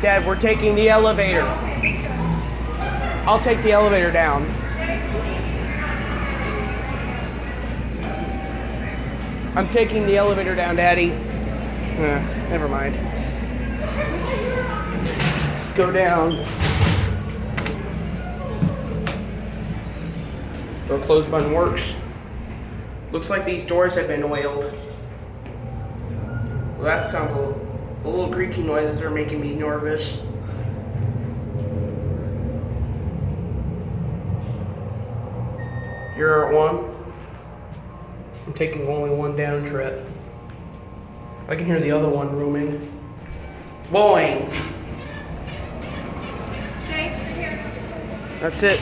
Dad, we're taking the elevator. I'll take the elevator down. I'm taking the elevator down, Daddy. Never mind. Let's go down. Door close button works. Looks like these doors have been oiled. Well, that sounds a little creaky noises are making me nervous. You're at one. I'm taking only one down trip. I can hear the other one rooming. Boing! Shay, right here. That's it.